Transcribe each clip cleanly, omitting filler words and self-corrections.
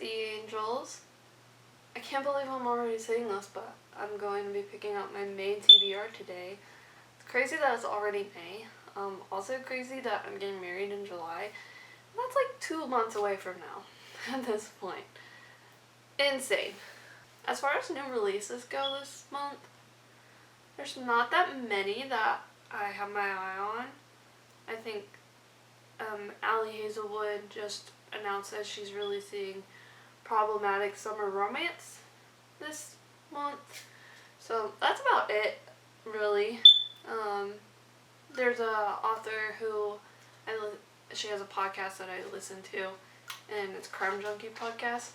the Angels. I can't believe I'm already saying this, but I'm going to be picking up my May TBR today. It's crazy that it's already May. Also crazy that I'm getting married in July. That's like 2 months away from now at this point. Insane. As far as new releases go this month, there's not that many that I have my eye on. I think Allie Hazelwood just announced that she's releasing Problematic Summer Romance this month. So that's about it, really. There's a author who she has a podcast that I listen to, and it's Crime Junkie Podcast,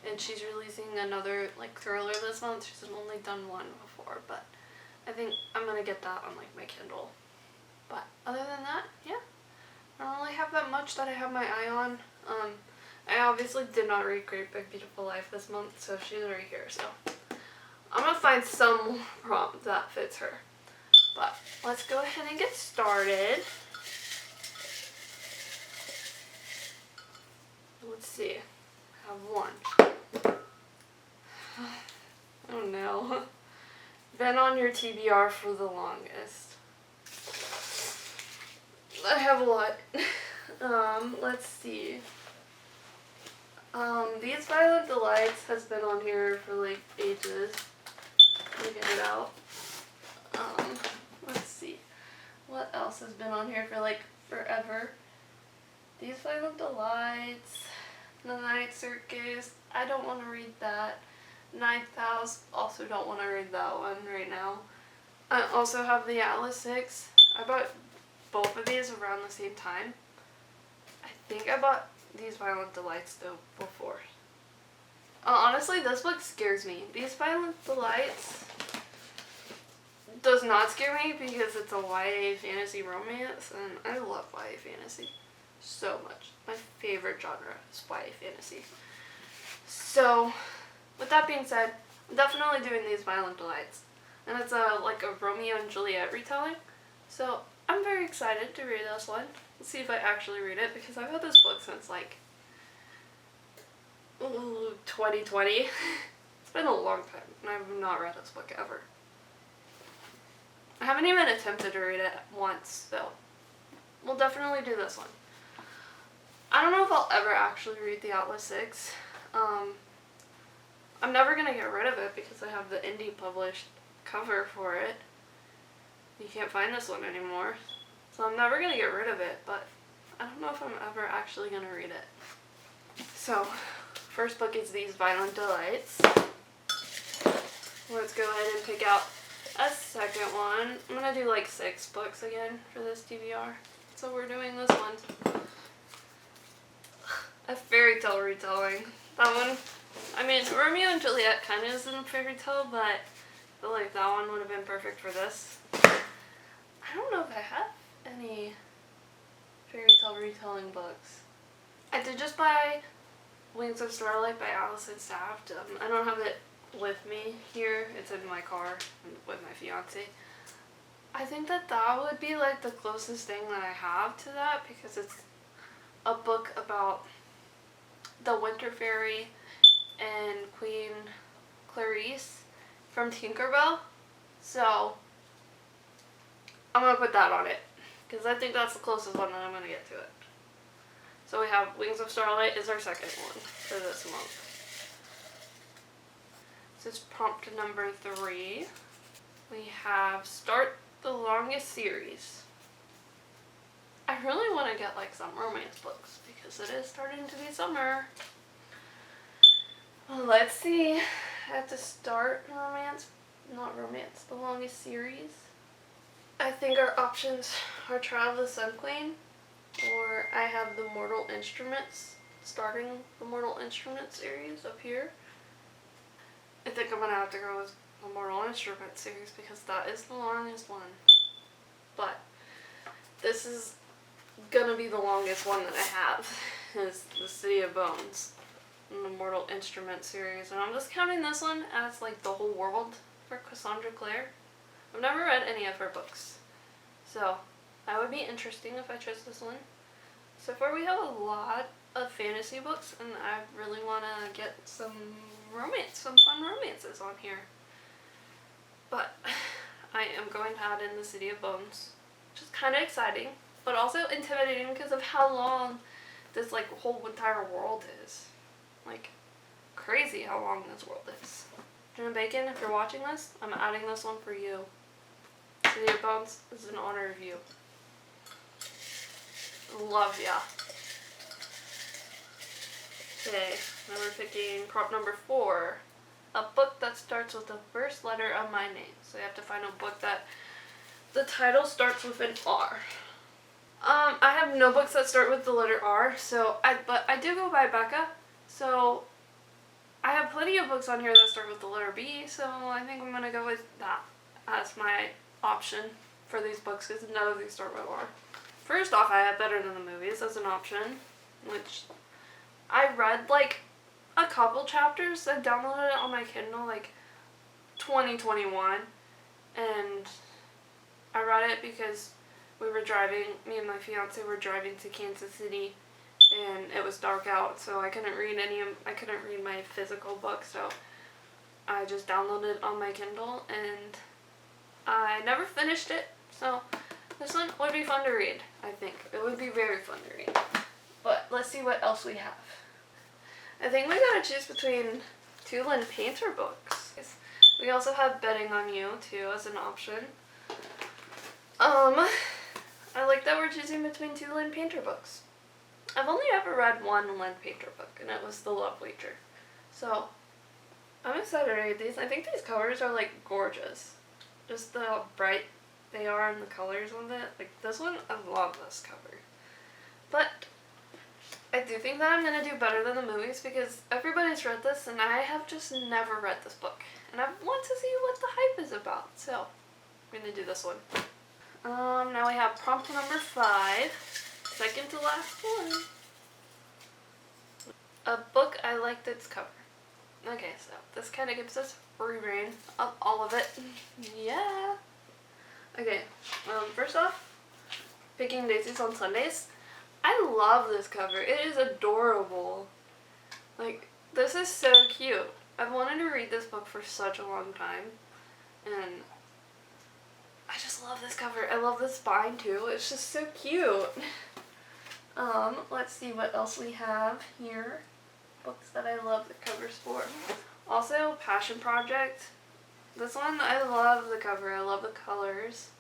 and she's releasing another like thriller this month. She's only done one before, but I think I'm gonna get that on like my Kindle. But other than that, yeah, I don't really have that much that I have my eye on. I obviously did not read Great Big Beautiful Life this month, so she's right here. So I'm gonna find some prompt that fits her. But let's go ahead and get started. Let's see. I have one. Oh no. Been on your TBR for the longest. I have a lot. Let's see. These Violent Delights has been on here for like ages. Let me get it out. Let's see. What else has been on here for like forever? These Violent Delights, The Night Circus, I don't want to read that. Ninth House, also don't want to read that one right now. I also have the Atlas 6. I bought both of these around the same time. I think I bought These Violent Delights though before. Honestly, this book scares me. These Violent Delights does not scare me because it's a YA fantasy romance, and I love YA fantasy so much. My favorite genre is YA fantasy. So, with that being said, I'm definitely doing These Violent Delights, and it's like a Romeo and Juliet retelling. So I'm very excited to read this one. Let's see if I actually read it, because I've had this book since like 2020. It's been a long time, and I've not read this book ever. I haven't even attempted to read it once, so we'll definitely do this one. I don't know if I'll ever actually read the Atlas 6. I'm never going to get rid of it because I have the indie published cover for it. You can't find this one anymore. So I'm never going to get rid of it, but I don't know if I'm ever actually going to read it. So, first book is These Violent Delights. Let's go ahead and pick out a second one. I'm going to do like 6 books again for this TBR. So we're doing this one. A fairy tale retelling. That one, I mean, Romeo and Juliet kind of isn't a fairy tale, but I feel like that one would have been perfect for this. I don't know if I have any fairy tale retelling books. I did just buy Wings of Starlight by Allison Saft. I don't have it with me here. It's in my car with my fiance. I think that would be like the closest thing that I have to that, because it's a book about the Winter Fairy and Queen Clarice from Tinkerbell. So I'm going to put that on it, because I think that's the closest one that I'm going to get to it. So we have Wings of Starlight is our second one for this month. This is prompt number 3. We have Start the Longest Series. I really want to get like some romance books because it is starting to be summer. Well, let's see. I have to start the longest series. I think our options are Trial of the Sun Queen, or I have the Mortal Instruments, starting the Mortal Instruments series up here. I think I'm going to have to go with the Mortal Instruments series because that is the longest one. But this is gonna be the longest one that I have, is the City of Bones in the Mortal Instruments series, and I'm just counting this one as like the whole world for Cassandra Clare. I've never read any of her books, so that would be interesting if I chose this one. So far we have a lot of fantasy books, and I really want to get some fun romances on here. But I am going to add in the City of Bones, which is kind of exciting, but also intimidating because of how long this like whole entire world is. Like, crazy how long this world is. Jenna Bacon, if you're watching this, I'm adding this one for you. City of Bones, this is in honor of you. Love ya. Okay, now we're picking prop number 4. A book that starts with the first letter of my name. So you have to find a book that the title starts with an R. I have no books that start with the letter R, but I do go by Becca, so I have plenty of books on here that start with the letter B, so I think I'm going to go with that as my option for these books, because none of these start with R. First off, I have Better Than the Movies as an option, which I read like a couple chapters. I downloaded it on my Kindle like 2021, and I read it because me and my fiance were driving to Kansas City, and it was dark out, so I couldn't read my physical book, so I just downloaded it on my Kindle, and I never finished it, so this one would be fun to read, I think. It would be very fun to read. But let's see what else we have. I think we gotta choose between 2 Lynn Painter books. We also have Betting on You, too, as an option. I like that we're choosing between 2 Lynn Painter books. I've only ever read one Lynn Painter book, and it was The Love Wager. So, I'm excited to read these. I think these covers are, like, gorgeous. Just how bright they are and the colors on it. Like, this one, I love this cover. But I do think that I'm going to do Better Than the Movies because everybody's read this, and I have just never read this book. And I want to see what the hype is about. So, I'm going to do this one. Now we have prompt number 5, second to last one. A book I liked its cover. Okay, so this kind of gives us free reign of all of it. Yeah. Okay, first off, Picking Daisies on Sundays. I love this cover. It is adorable. Like, this is so cute. I've wanted to read this book for such a long time, and I just love this cover. I love the spine too. It's just so cute. Let's see what else we have here. Books that I love the covers for. Also, Passion Project. This one, I love the cover. I love the colors.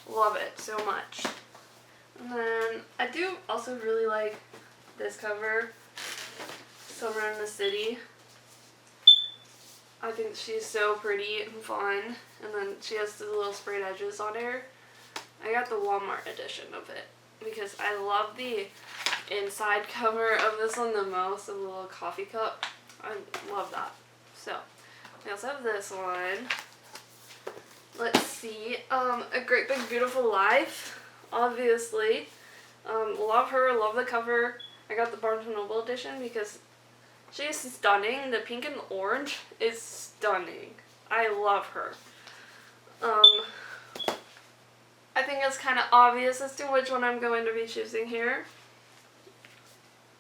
Love it so much. And then, I do also really like this cover, Summer in the City. I think she's so pretty and fun, and then she has the little sprayed edges on her. I got the Walmart edition of it because I love the inside cover of this one the most, the little coffee cup. I love that. So, we also have this one. Let's see, A Great Big Beautiful Life, obviously. Love her, love the cover. I got the Barnes & Noble edition because she is stunning. The pink and orange is stunning. I love her. I think it's kind of obvious as to which one I'm going to be choosing here.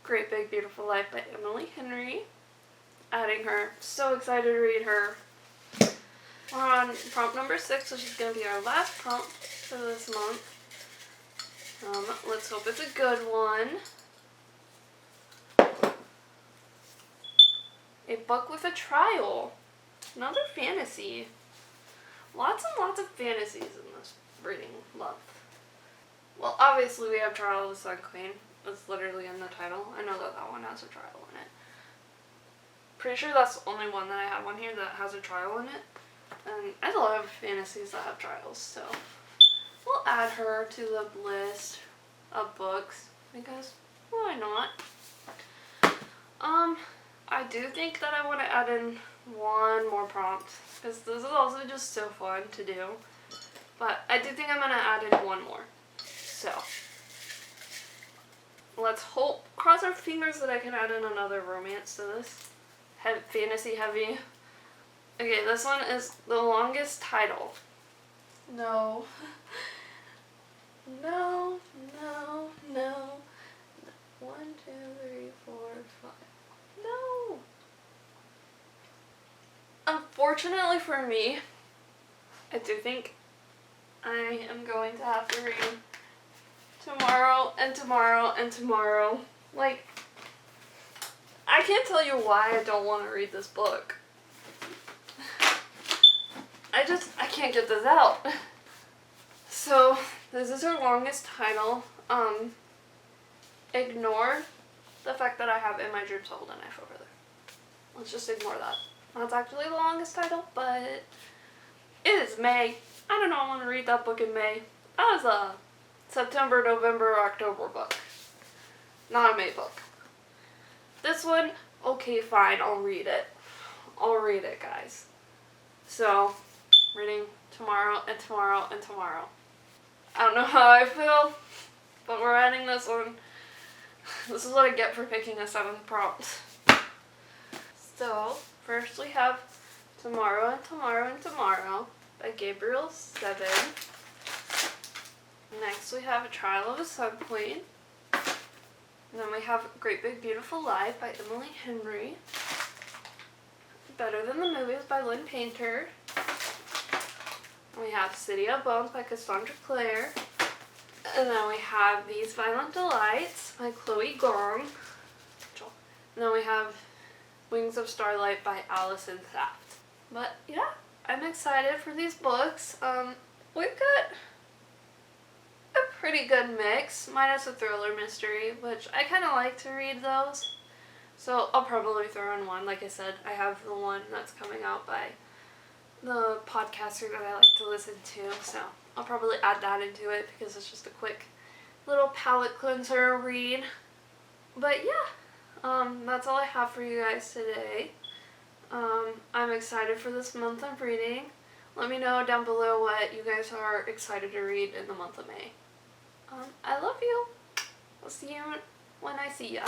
Great Big Beautiful Life by Emily Henry. Adding her. So excited to read her. We're on prompt number 6, which is going to be our last prompt for this month. Let's hope it's a good one. A Book with a Trial. Another fantasy. Lots and lots of fantasies in this reading month. Well, obviously we have Trial of the Sun Queen. It's literally in the title. I know that that one has a trial in it. Pretty sure that's the only one that I have on here that has a trial in it. And I love fantasies that have trials, so we'll add her to the list of books because why not? I do think that I want to add in one more prompt because this is also just so fun to do. But I do think I'm going to add in one more. So let's hope, cross our fingers that I can add in another romance to this. Fantasy heavy. Okay, this one is the longest title. No. No, no, no. 1, 2, 3, unfortunately for me, I do think I am going to have to read tomorrow and tomorrow and tomorrow. Like, I can't tell you why I don't want to read this book. I can't get this out. So, this is her longest title. Ignore the fact that I have In My Dreams Hold a Knife over there. Let's just ignore that. That's actually the longest title, but it is May. I do not want to read that book in May. That was a September, November, October book. Not a May book. This one, okay, fine, I'll read it. I'll read it, guys. So, reading tomorrow and tomorrow and tomorrow. I don't know how I feel, but we're adding this one. This is what I get for picking a 7th prompt. So, first we have Tomorrow and Tomorrow and Tomorrow by Gabriel Seven. Next we have A Trial of a Sun Queen. And then we have Great Big Beautiful Lie by Emily Henry. Better Than the Movies by Lynn Painter. We have City of Bones by Cassandra Clare. And then we have These Violent Delights by Chloe Gong. And then we have Wings of Starlight by Allison Saft. But yeah, I'm excited for these books. We've got a pretty good mix, minus a thriller mystery, which I kind of like to read those. So I'll probably throw in one. Like I said, I have the one that's coming out by the podcaster that I like to listen to, so I'll probably add that into it because it's just a quick little palate cleanser read. But yeah, that's all I have for you guys today. I'm excited for this month of reading. Let me know down below what you guys are excited to read in the month of May. I love you. I'll see you when I see ya.